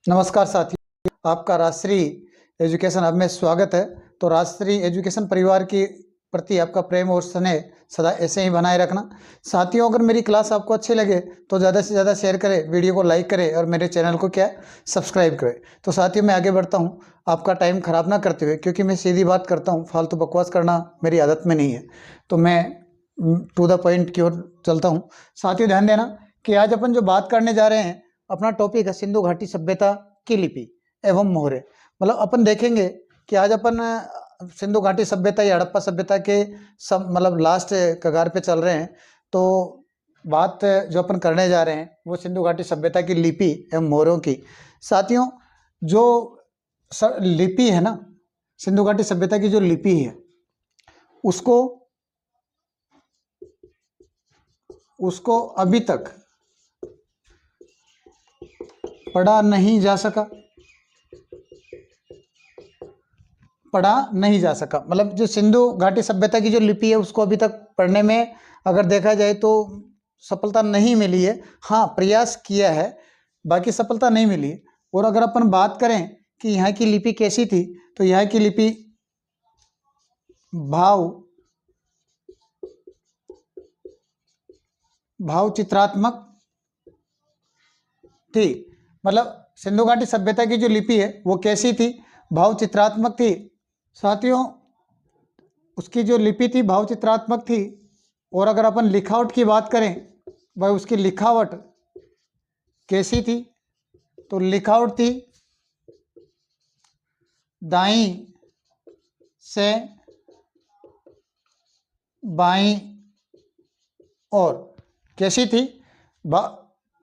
नमस्कार साथियों, आपका राष्ट्रीय एजुकेशन हब में स्वागत है। तो राष्ट्रीय एजुकेशन परिवार के प्रति आपका प्रेम और स्नेह सदा ऐसे ही बनाए रखना। साथियों, अगर मेरी क्लास आपको अच्छी लगे तो ज़्यादा से ज़्यादा शेयर करें, वीडियो को लाइक करें और मेरे चैनल को सब्सक्राइब करें। तो साथियों, मैं आगे बढ़ता हूँ आपका टाइम ख़राब ना करते हुए, क्योंकि मैं सीधी बात करता हूँ, फालतू बकवास करना मेरी आदत में नहीं है। तो मैं टू द पॉइंट की ओर चलता हूँ। साथियों, ध्यान देना कि आज अपन जो बात करने जा रहे हैं, अपना टॉपिक है सिंधु घाटी सभ्यता की लिपि एवं मोहरे। मतलब अपन देखेंगे कि आज अपन सिंधु घाटी सभ्यता या हड़प्पा सभ्यता के सब मतलब लास्ट कगार पे चल रहे हैं। तो बात जो अपन करने जा रहे हैं वो सिंधु घाटी सभ्यता की लिपि एवं मोहरों की। साथियों, जो लिपि है ना, सिंधु घाटी सभ्यता की जो लिपि है उसको अभी तक पढ़ा नहीं जा सका। मतलब जो सिंधु घाटी सभ्यता की जो लिपि है उसको अभी तक पढ़ने में अगर देखा जाए तो सफलता नहीं मिली है। हाँ, प्रयास किया है, बाकी सफलता नहीं मिली है। और अगर अपन बात करें कि यहाँ की लिपि कैसी थी, तो यहाँ की लिपि भाव चित्रात्मक थी। मतलब सिंधु घाटी सभ्यता की जो लिपि है वो कैसी थी? भाव चित्रात्मक थी। साथियों, उसकी जो लिपि थी भाव चित्रात्मक थी। और अगर अपन लिखावट की बात करें, भाई उसकी लिखावट कैसी थी? तो लिखावट थी दाईं से बाईं ओर। कैसी थी?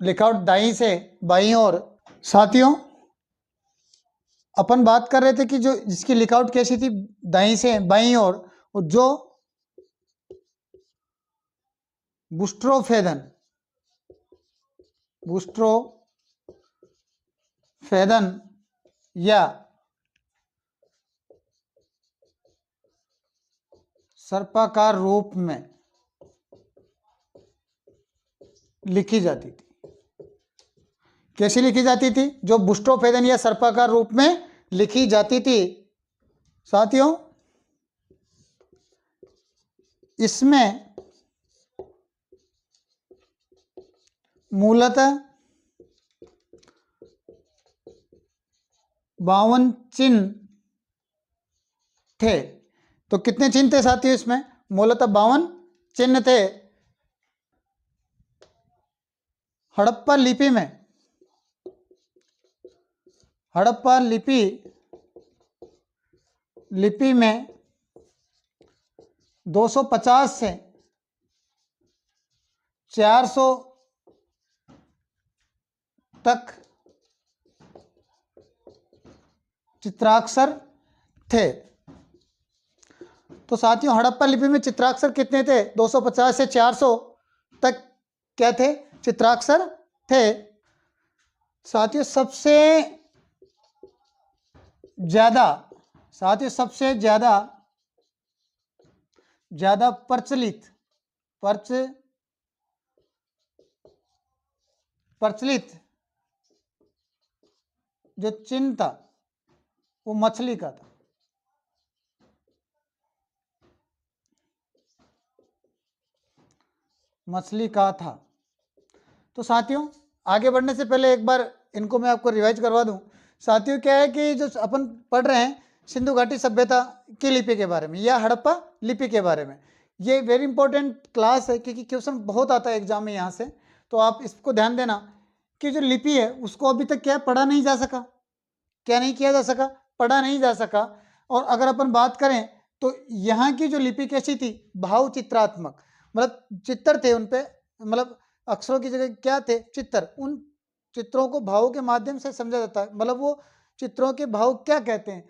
लिखावट दाईं से बाईं ओर। साथियों, अपन बात कर रहे थे कि जो जिसकी लिखावट कैसी थी दाईं से बाईं ओर, और जो बुस्ट्रोफेदन या सर्पाकार रूप में लिखी जाती थी। कैसी लिखी जाती थी? जो बुस्ट्रोफेदन या सर्पाकार रूप में लिखी जाती थी। साथियों, इसमें मूलतः 52 चिन्ह थे। तो कितने चिन्ह थे साथियों? इसमें मूलतः 52 चिन्ह थे। हड़प्पा लिपि में 250 से 400 तक चित्राक्षर थे। तो साथियों, हड़प्पा लिपि में चित्राक्षर कितने थे? 250 से 400 तक क्या थे? चित्राक्षर थे। साथियों, सबसे ज्यादा प्रचलित जो चिन्ह था वो मछली का था। तो साथियों, आगे बढ़ने से पहले एक बार इनको मैं आपको रिवाइज करवा दूं। साथियों, क्या है कि जो अपन पढ़ रहे हैं सिंधु घाटी सभ्यता की लिपि के बारे में या हड़प्पा लिपि के बारे में, ये वेरी इंपॉर्टेंट क्लास है क्योंकि क्वेश्चन बहुत आता है एग्जाम में यहाँ से। तो आप इसको ध्यान देना कि जो लिपि है उसको अभी तक क्या पढ़ा नहीं जा सका। क्या नहीं किया जा सका? पढ़ा नहीं जा सका। और अगर अपन बात करें तो यहाँ की जो लिपि कैसी थी? भाव चित्रात्मक। मतलब चित्र थे उन पे, मतलब अक्षरों की जगह क्या थे? चित्र। उन चित्रों को भावों के माध्यम से समझा जाता है। मतलब वो चित्रों के भाव क्या कहते हैं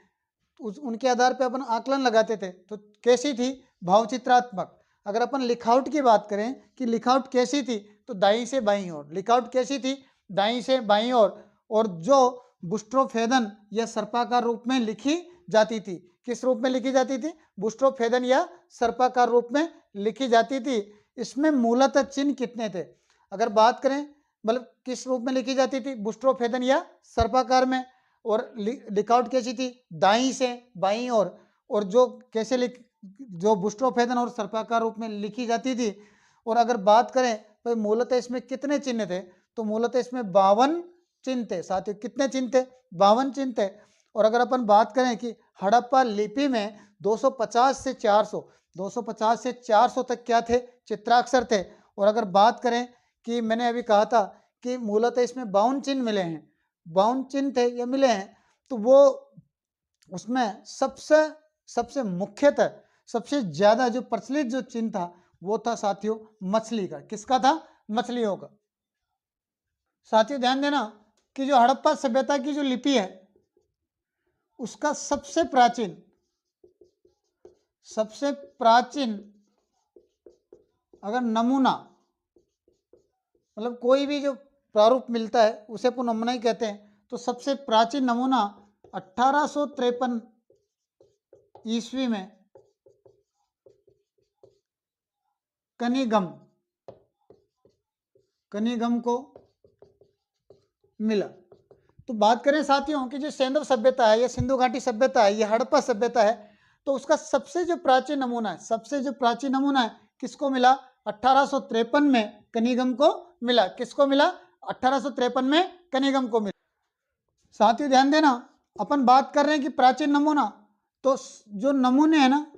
उनके आधार पे अपन आकलन लगाते थे। तो कैसी थी? भाव चित्रात्मक। अगर अपन लिखावट की बात करें कि लिखावट कैसी थी, तो दाईं से बाईं ओर। लिखावट कैसी थी? दाईं से बाईं ओर। और जो बुस्ट्रोफेदन या सर्पाकार रूप में लिखी जाती थी। किस रूप में लिखी जाती थी? बुस्ट्रोफेदन या सर्पाकार रूप में लिखी जाती थी। इसमें मूलतः चिन्ह कितने थे? अगर बात करें मतलब किस रूप में लिखी जाती थी, बुस्ट्रोफेदन या सर्पाकार में। और लिखावट कैसी थी, दाईं से बाईं ओर। और जो कैसे जो बुस्ट्रोफेदन और सर्पाकार रूप में लिखी जाती थी। और अगर बात करें तो मूलतः इसमें कितने चिन्ह थे, तो मूलतः इसमें 52 चिन्ह थे साथियों। कितने चिन्ह थे, 52 चिन्ह थे। और अगर अपन बात करें कि हड़प्पा लिपि में 250 से 400 तक क्या थे, चित्राक्षर थे। और अगर बात करें कि मैंने अभी कहा था कि मूलतः इसमें 52 चिन्ह मिले हैं, 52 चिन्ह थे ये मिले हैं, तो वो उसमें सबसे मुख्यतः सबसे ज्यादा जो प्रचलित जो चिन्ह था वो था साथियों मछली का। किसका था, मछलियों का। साथियों ध्यान देना कि जो हड़प्पा सभ्यता की जो लिपि है उसका सबसे प्राचीन अगर नमूना, मतलब कोई भी जो प्रारूप मिलता है उसे अपन नमूना ही कहते हैं, तो सबसे प्राचीन नमूना 1853 ईस्वी में कनिगम को मिला। तो बात करें साथियों कि जो सैंधव सभ्यता है, या सिंधु घाटी सभ्यता है, या हड़प्पा सभ्यता है, तो उसका सबसे जो प्राचीन नमूना है किसको मिला, 1853 में कनिगम को मिला। किसको मिला, 1853 में कनिगम को मिला। साथियों ध्यान देना, अपन बात कर रहे हैं कि प्राचीन नमूना, तो जो नमूने हैं ना,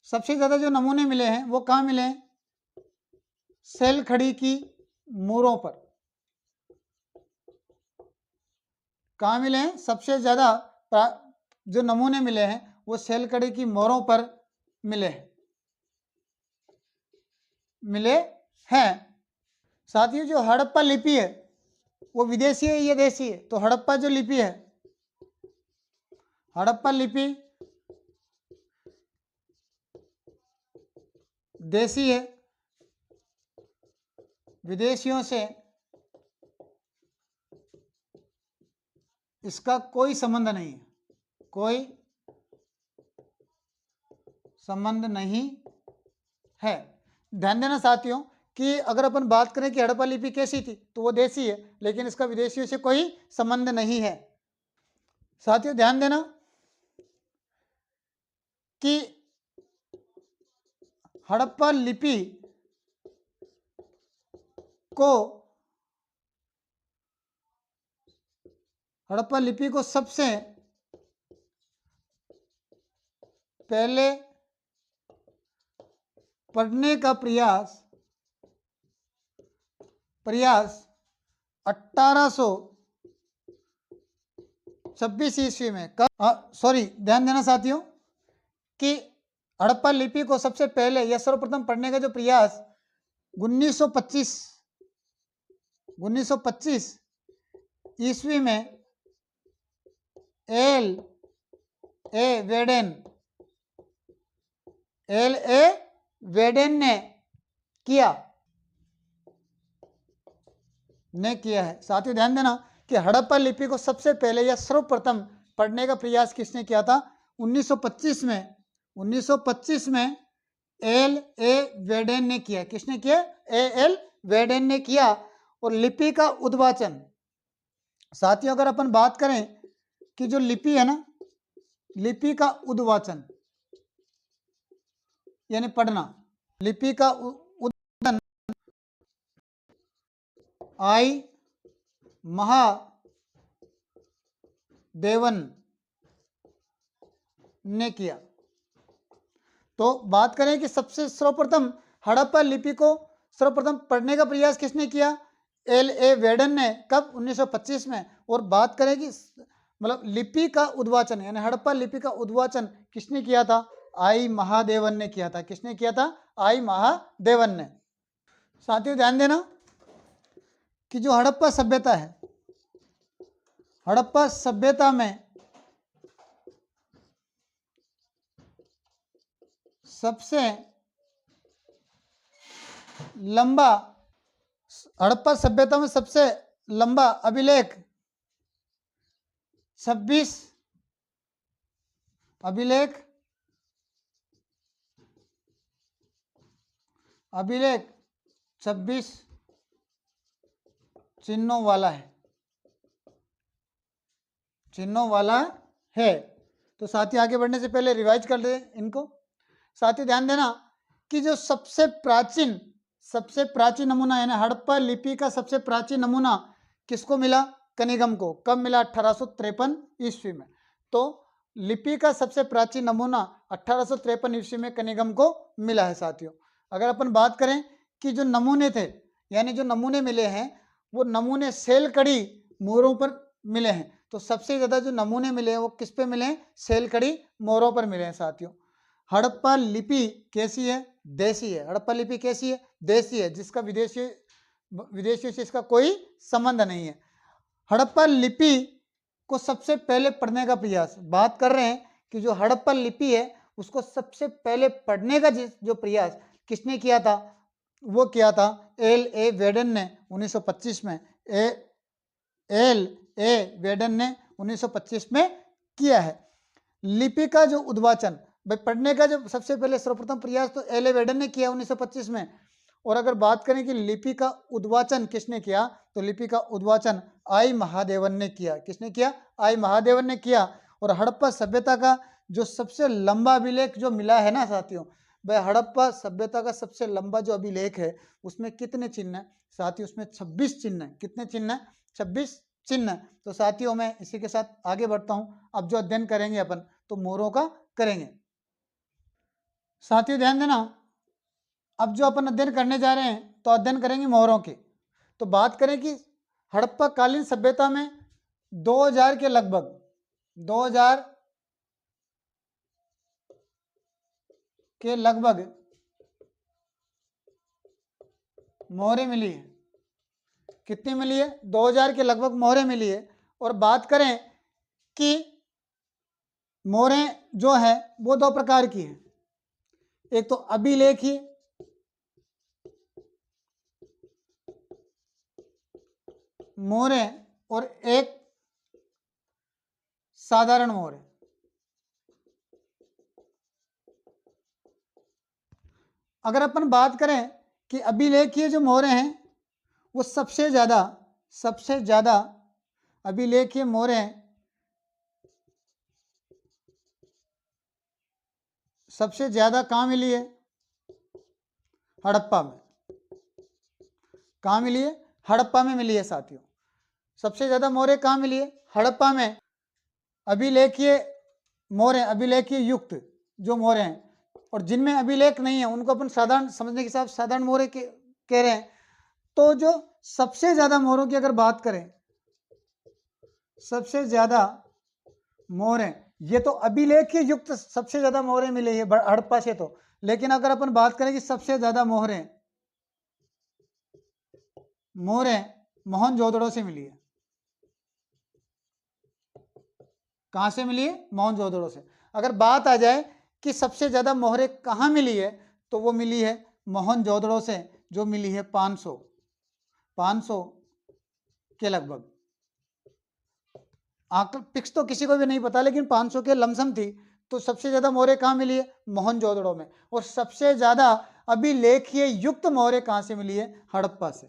सबसे ज्यादा जो नमूने मिले हैं वो कहाँ मिले हैं, सेल खड़ी की मोरों पर। कहाँ मिले हैं, सबसे ज्यादा जो नमूने मिले हैं वो सेल खड़ी की मोरों पर मिले हैं। साथियों जो हड़प्पा लिपि है वो विदेशी है या देशी है, तो हड़प्पा जो लिपि है, हड़प्पा लिपि देशी है, विदेशियों से इसका कोई संबंध नहीं है, कोई संबंध नहीं है। ध्यान देना साथियों कि अगर अपन बात करें कि हड़प्पा लिपि कैसी थी, तो वो देशी है, लेकिन इसका विदेशियों से कोई संबंध नहीं है। साथियों ध्यान देना कि हड़प्पा लिपि को सबसे पहले पढ़ने का प्रयास 1826 ईस्वी में ध्यान देना साथियों कि हड़प्पा लिपि को सबसे पहले या सर्वप्रथम पढ़ने का जो प्रयास 1925 ईस्वी में एल ए वेडेन ने किया है। साथियों ध्यान देना कि हड़प्पा लिपि को सबसे पहले या सर्वप्रथम पढ़ने का प्रयास किसने किया था, 1925 में एल ए वेडेन ने किया। किसने किया, एल वेडेन ने किया। और लिपि का उद्वाचन, साथियों अगर अपन बात करें कि जो लिपि है ना, लिपि का उद्वाचन यानी पढ़ना, लिपि का उद्वाचन आई महादेवन ने किया। तो बात करें कि सबसे सर्वप्रथम हड़प्पा लिपि को सर्वप्रथम पढ़ने का प्रयास किसने किया, एल ए वेडन ने। कब, 1925 में। और बात करें कि मतलब लिपि का उद्वाचन यानी हड़प्पा लिपि का उद्वाचन किसने किया था, आई महादेवन ने किया था। किसने किया था, आई महादेवन ने। साथियों ध्यान देना कि जो हड़प्पा सभ्यता है, हड़प्पा सभ्यता में सबसे लंबा, हड़प्पा सभ्यता में सबसे लंबा अभिलेख 26 अभिलेख चिन्हों वाला है, चिन्हों वाला है। तो साथी आगे बढ़ने से पहले रिवाइज कर ले इनको। साथी ध्यान देना कि जो सबसे प्राचीन नमूना है ना, हड़प्पा लिपि का सबसे प्राचीन नमूना किसको मिला? कनिगम को। कब मिला? 1853 ईस्वी में। तो लिपि का सबसे प्राचीन नमूना 1853 ईस्वी में कनिगम को मिला है साथियों। अगर अपन बात करें कि जो नमूने थे, यानी जो नमूने मिले हैं, वो नमूने सेलकड़ी मोहरों पर मिले हैं। तो सबसे ज्यादा जो नमूने मिले हैं वो किस पे मिले हैं? सेलकड़ी मोहरों पर मिले हैं साथियों। हड़प्पा लिपि कैसी है? देसी है। हड़प्पा लिपि कैसी है? देसी है, जिसका विदेशियों से इसका कोई संबंध नहीं है। हड़प्पा लिपि को सबसे पहले पढ़ने का प्रयास, बात कर रहे हैं कि जो हड़प्पा लिपि है उसको सबसे पहले पढ़ने का जो प्रयास किसने किया था? वो किया था L.A. वेडन ने 1925 में। L.A. वेडन ने 1925 में किया है। लिपि का जो उद्वाचन, भाई पढ़ने का जो सबसे पहले सर्वप्रथम प्रयास तो L.A. वेडन ने किया 1925 में। और अगर बात करें कि लिपि का उद्वाचन किसने किया, तो लिपि का उद्वाचन आई महादेवन ने किया। किसने किया? आई महादेवन ने किया। और हड़प्पा सभ्यता का जो सबसे लंबा अभिलेख जो मिला है ना साथियों, वह हड़प्पा सभ्यता का सबसे लंबा जो अभिलेख है उसमें कितने चिन्ह है साथियों? उसमें 26 चिन्ह है। कितने चिन्ह है? 26 चिन्ह। तो साथियों मैं इसी के साथ आगे बढ़ता हूं। अब जो अध्ययन करेंगे अपन तो मोहरों का करेंगे। साथियों ध्यान देना, अब जो अपन अध्ययन करने जा रहे हैं तो अध्ययन करेंगे मोहरों के। तो बात करें कि हड़प्पा कालीन सभ्यता में 2000 के लगभग 2000 के लगभग मोहरें मिली है। कितनी मिली है? 2000 के लगभग मोहरें मिली है। और बात करें कि मोहरें जो है वो दो प्रकार की है, एक तो अभिलेखीय मोहरें और एक साधारण मोहरें। अगर अपन बात करें कि अभिलेखीय जो मोहरें हैं वो सबसे ज्यादा अभिलेखीय मोहरें सबसे ज्यादा कहाँ मिली है? हड़प्पा में। कहाँ मिली है? हड़प्पा में मिली है साथियों। सबसे ज्यादा मोहरें कहाँ मिली है? हड़प्पा में। अभिलेखीय मोहरें, अभिलेखीय युक्त जो मोहरें हैं, और जिनमें अभिलेख नहीं है उनको अपन साधारण समझने के हिसाब साधारण मोहरें कह रहे हैं। तो जो सबसे ज्यादा मोहरों की अगर बात करें, सबसे ज्यादा मोहरें, ये तो अभिलेखीय युक्त सबसे ज्यादा मोहरें मिली है हड़प्पा से तो। लेकिन अगर अपन बात करें कि सबसे ज्यादा मोहरें मोहनजोदड़ो से मिली है। कहां से मिली है? मोहनजोदड़ो से। अगर बात आ जाए कि सबसे ज्यादा मोहरें कहां मिली है, तो वो मिली है मोहनजोदड़ो से, जो मिली है 500 के लगभग। आंकड़ा फिक्स तो किसी को भी नहीं पता, लेकिन 500 के लमसम थी। तो सबसे ज्यादा मोहरें कहां मिली है? मोहनजोदड़ो में। और सबसे ज्यादा अभिलेखीय युक्त मोहरें कहां से मिली है? हड़प्पा से।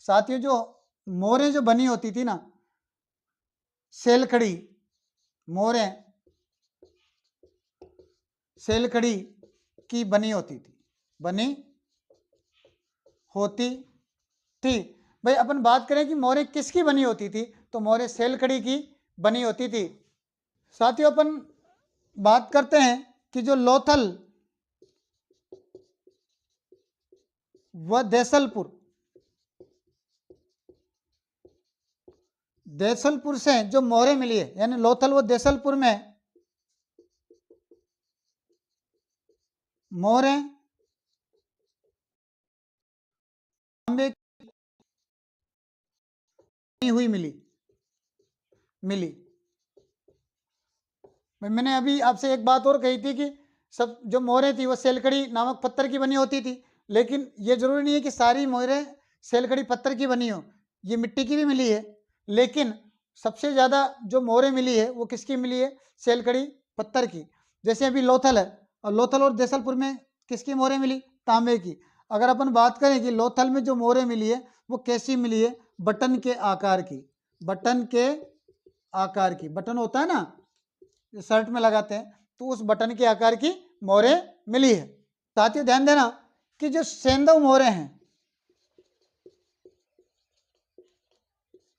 साथियों जो मोहरें जो बनी होती थी ना, सेलखड़ी मोहरें सेलखड़ी की बनी होती थी। भाई अपन बात करें कि मोहरें किसकी बनी होती थी, तो मोहरें सेलखड़ी की बनी होती थी। साथियों अपन बात करते हैं कि जो लोथल व देसलपुर से जो मोहरें मिली है, यानी लोथल व देसलपुर में मोहरें तांबे की हुई मिली। मैंने अभी आपसे एक बात और कही थी कि सब जो मोहरें थी वो सेलखड़ी नामक पत्थर की बनी होती थी। लेकिन ये जरूरी नहीं है कि सारी मोहरें सेलखड़ी पत्थर की बनी हो, ये मिट्टी की भी मिली है। लेकिन सबसे ज़्यादा जो मोहरें मिली है वो किसकी मिली है? सेलखड़ी पत्थर की। जैसे अभी लोथल है, और लोथल और देसलपुर में किसकी मोहरें मिली? तांबे की। अगर अपन बात करें कि लोथल में जो मोहरें मिली है वो कैसी मिली है? बटन के आकार की, बटन के आकार की, बटन होता है ना जो शर्ट में लगाते हैं, तो उस बटन के आकार की मोहरें मिली है। साथियों ध्यान देना कि जो सेंधव मोहरें हैं,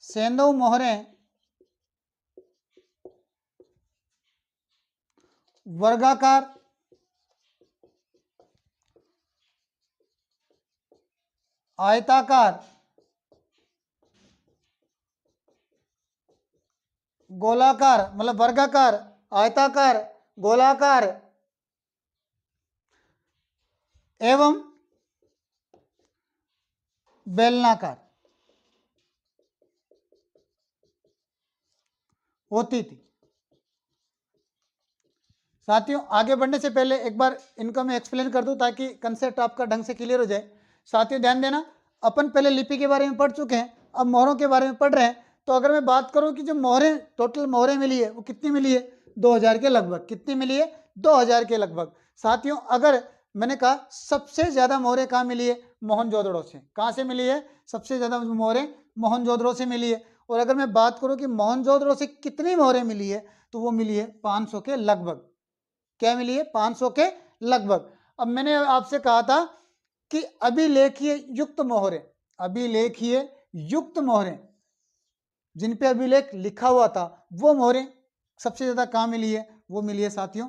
सेंधव मोहरें वर्गाकार, आयताकार, गोलाकार, मतलब वर्गाकार, आयताकार, गोलाकार एवं बेलनाकार होती थी। साथियों आगे बढ़ने से पहले एक बार इनको मैं एक्सप्लेन कर दूं ताकि कंसेप्ट आपका ढंग से क्लियर हो जाए। साथियों ध्यान देना, अपन पहले लिपि के बारे में पढ़ चुके हैं, अब मोहरों के बारे में पढ़ रहे हैं। तो अगर मैं बात करूं कि जो मोहरें, टोटल मोहरें मिली है वो कितनी मिली है? 2000 के लगभग। कितनी मिली है? 2000 के लगभग। साथियों अगर मैंने कहा सबसे ज्यादा मोहरें कहाँ मिली है? मोहनजोदड़ो से। कहाँ से मिली है सबसे ज्यादा मोहरें? मोहनजोदड़ो से मिली है। और अगर मैं बात करूं कि मोहनजोदड़ो से कितनी मोहरें मिली है, तो वो मिली है 500 के लगभग। क्या मिली है? 500 के लगभग। अब मैंने आपसे कहा था कि अभिलेखीय युक्त मोहरें, अभिलेखीय युक्त मोहरें जिन पे अभिलेख लिखा हुआ था, वो मोहरें सबसे ज्यादा कहाँ मिली है? वो मिली है साथियों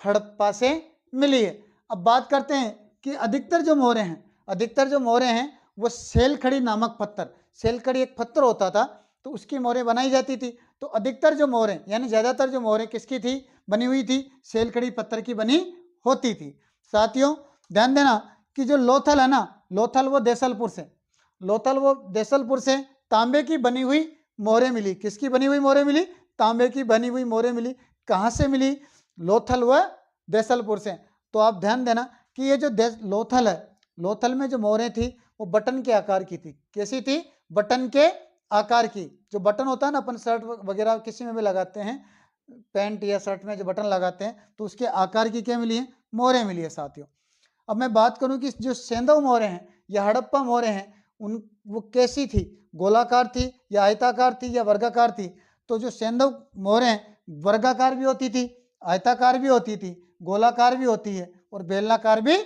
हड़प्पा से मिली है। अब बात करते हैं कि अधिकतर जो मोहरें हैं, अधिकतर जो मोहरें हैं वो सेलखड़ी नामक पत्थर, सेलखड़ी एक पत्थर होता था, तो उसकी मोहरें बनाई जाती थी। तो अधिकतर जो मोहरें यानी ज्यादातर जो मोहरें किसकी थी बनी हुई थी? सेलखड़ी पत्थर की बनी होती थी। साथियों ध्यान देना कि जो लोथल है ना, लोथल वो देसलपुर से, लोथल वो देसलपुर से तांबे की बनी हुई मोहरें मिली। किसकी बनी हुई मोहरें मिली? तांबे की बनी हुई मोहरें मिली। कहाँ से मिली? लोथल व देसलपुर से। तो आप ध्यान देना कि ये जो लोथल है, लोथल में जो मोहरें थी वो बटन के आकार की थी। कैसी थी? बटन के आकार की। जो बटन होता है ना अपन शर्ट वगैरह किसी में भी लगाते हैं, पैंट या शर्ट में जो बटन लगाते हैं, तो उसके आकार की क्या मिली है? मोहरें मिली है साथियों। अब मैं बात करूं कि जो सेंधव मोहरें हैं या हड़प्पा मोहरें हैं, उन वो कैसी थी? गोलाकार थी या आयताकार थी या वर्गाकार थी? तो जो सेंधव मोहरें वर्गाकार भी होती थी, आयताकार भी होती थी, गोलाकार भी होती है और बेलनाकार भी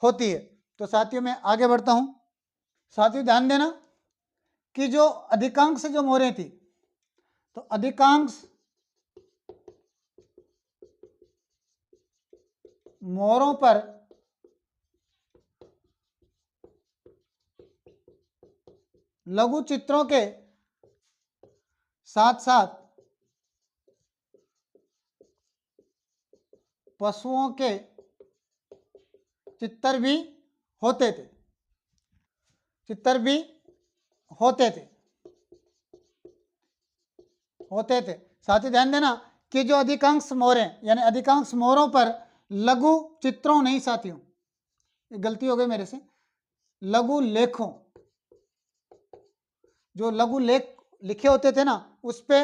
होती है। तो साथियों मैं आगे बढ़ता हूं। साथियों ध्यान देना कि जो अधिकांश जो मोहरें थी, तो अधिकांश मोहरों पर लघु चित्रों के साथ साथ पशुओं के चित्र भी होते थे, चित्र भी होते थे, होते थे। साथ ही ध्यान देना कि जो अधिकांश मोहरें यानी अधिकांश मोहरों पर लघु चित्रों नहीं साथियों, गलती हो गई मेरे से, लघु लेखों, जो लघु लेख लिखे होते थे ना उस पे,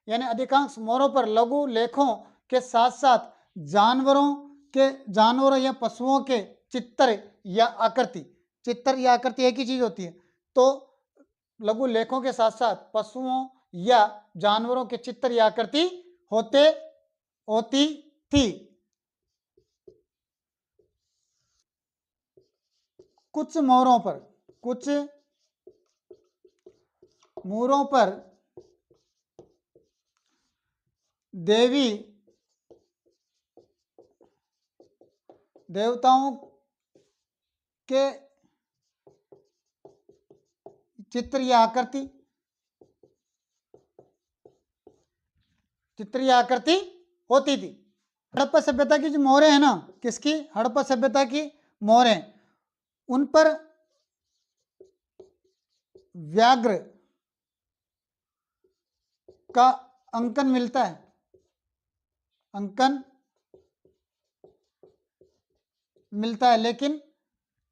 यानी अधिकांश मोहरों पर लघु लेखों के साथ साथ जानवरों या पशुओं के चित्र या आकृति, चित्र या आकृति एक ही चीज होती है। तो लघु लेखों के साथ साथ पशुओं या जानवरों के चित्र या आकृति होती थी। कुछ मोहरों पर, कुछ मोहरों पर देवी देवताओं के चित्र या आकृति, चित्र या आकृति होती थी। हड़प्पा सभ्यता की जो मोहरें हैं ना, किसकी? हड़प्पा सभ्यता की मोहरें, उन पर व्याघ्र का अंकन मिलता है, अंकन मिलता है, लेकिन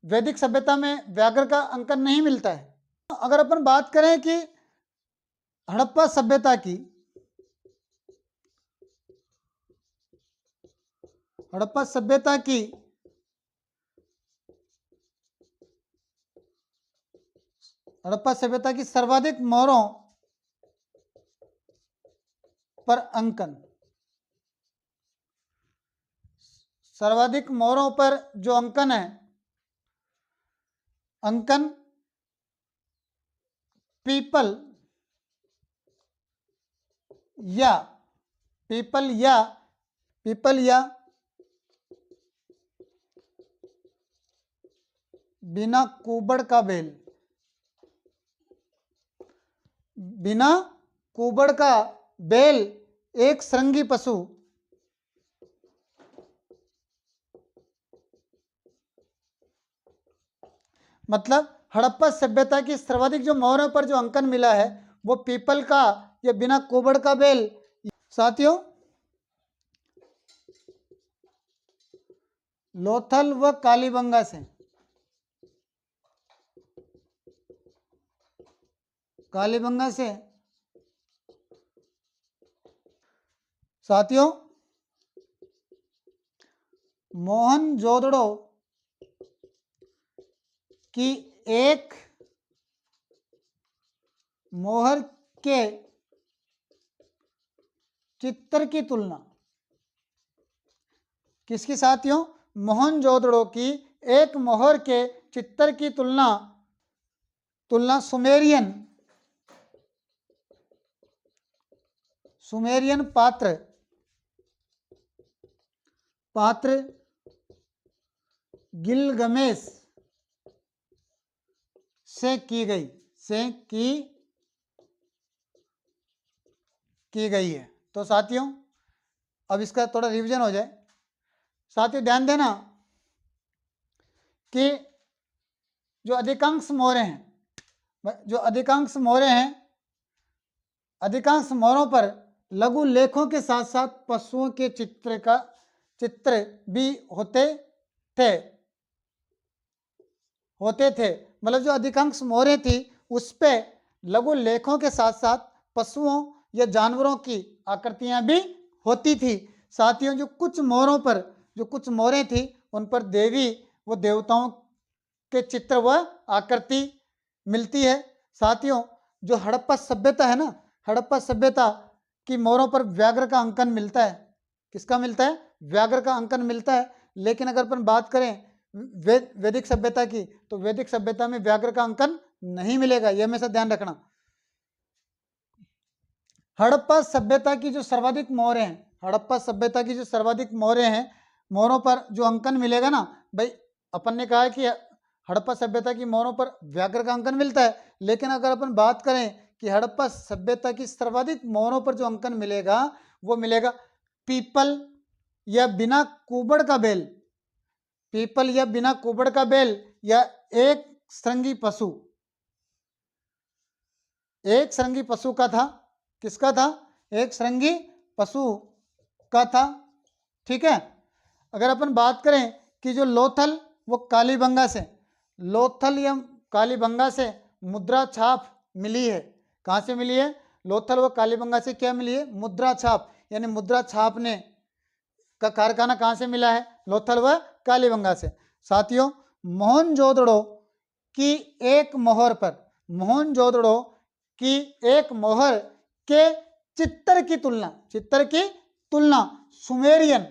वैदिक सभ्यता में व्याघ्र का अंकन नहीं मिलता है। अगर अपन बात करें कि हड़प्पा सभ्यता की, हड़प्पा सभ्यता की हड़प्पा सभ्यता की सर्वाधिक मोहरों पर अंकन, सर्वाधिक मोहरों पर जो अंकन है, अंकन पीपल या बिना कुबड़ का बेल, बिना कुबड़ का बेल एक श्रृंगी पशु, मतलब हड़प्पा सभ्यता की सर्वाधिक जो मोहरों पर जो अंकन मिला है वो पीपल का या बिना कुबड़ का बेल। साथियों, लोथल व कालीबंगा से, कालीबंगा से साथियों मोहनजोदड़ो की एक मोहर के चित्र की तुलना, किसकी साथियों? मोहनजोदड़ो की एक मोहर के चित्र की तुलना सुमेरियन पात्र गिलगमेश से की गई है। तो साथियों अब इसका थोड़ा रिवीजन हो जाए। साथियों ध्यान देना कि जो अधिकांश मोहरें हैं, अधिकांश मोहरों पर लघु लेखों के साथ साथ पशुओं के चित्र भी होते थे। मतलब जो अधिकांश मोहरें थी उस पे लघु लेखों के साथ साथ पशुओं या जानवरों की आकृतियां भी होती थी। साथियों जो कुछ मोहरें थी उन पर देवी व देवताओं के चित्र व आकृति मिलती है। साथियों जो हड़प्पा सभ्यता है ना, हड़प्पा सभ्यता की मोहरों पर व्याघ्र का अंकन मिलता है। किसका मिलता है? व्याघ्र का अंकन मिलता है। लेकिन अगर अपन बात करें वैदिक सभ्यता की, तो वैदिक सभ्यता में व्याघ्र का अंकन नहीं मिलेगा, यह हमेशा ध्यान रखना। हड़प्पा सभ्यता की जो सर्वाधिक मोहरें हैं, हड़प्पा सभ्यता की जो सर्वाधिक मोहरें हैं, मोहरों पर जो अंकन मिलेगा ना भाई, अपन ने कहा कि हड़प्पा सभ्यता की मोहरों पर व्याघ्र का अंकन मिलता है। लेकिन अगर अपन बात करें कि हड़प्पा सभ्यता की सर्वाधिक मोहरों पर जो अंकन मिलेगा वो मिलेगा पीपल या बिना कुबड़ का बेल, पीपल या बिना कुबड़ का बेल या एक श्रृंगी पशु, एक श्रृंगी पशु का था। किसका था? एक श्रृंगी पशु का था। ठीक है। अगर अपन बात करें कि जो लोथल वो कालीबंगा से, लोथल या कालीबंगा से मुद्रा छाप मिली है। कहाँ से मिली है? लोथल व कालीबंगा से क्या मिली है? मुद्रा छाप, यानी मुद्रा छापने का कारखाना कहाँ से मिला है? लोथल व कालीबंगा से। साथियों मोहनजोदड़ो की एक मोहर पर, मोहनजोदड़ो की एक मोहर के चित्र की तुलना सुमेरियन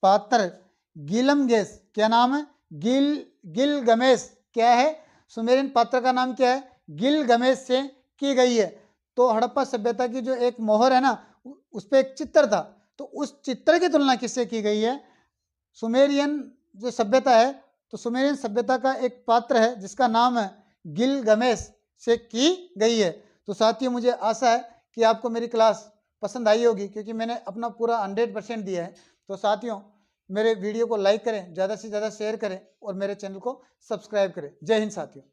पात्र गिलगमेश, क्या नाम है? गिलगमेश क्या है? सुमेरियन पात्र का नाम क्या है? गिलगमेश से की गई है। तो हड़प्पा सभ्यता की जो एक मोहर है ना, उस पर एक चित्र था, तो उस चित्र की तुलना किससे की गई है? सुमेरियन जो सभ्यता है, तो सुमेरियन सभ्यता का एक पात्र है जिसका नाम है गिलगमेश से की गई है। तो साथियों मुझे आशा है कि आपको मेरी क्लास पसंद आई होगी, क्योंकि मैंने अपना पूरा 100% दिया है। तो साथियों मेरे वीडियो को लाइक करें, ज़्यादा से ज़्यादा शेयर करें और मेरे चैनल को सब्सक्राइब करें। जय हिंद साथियों।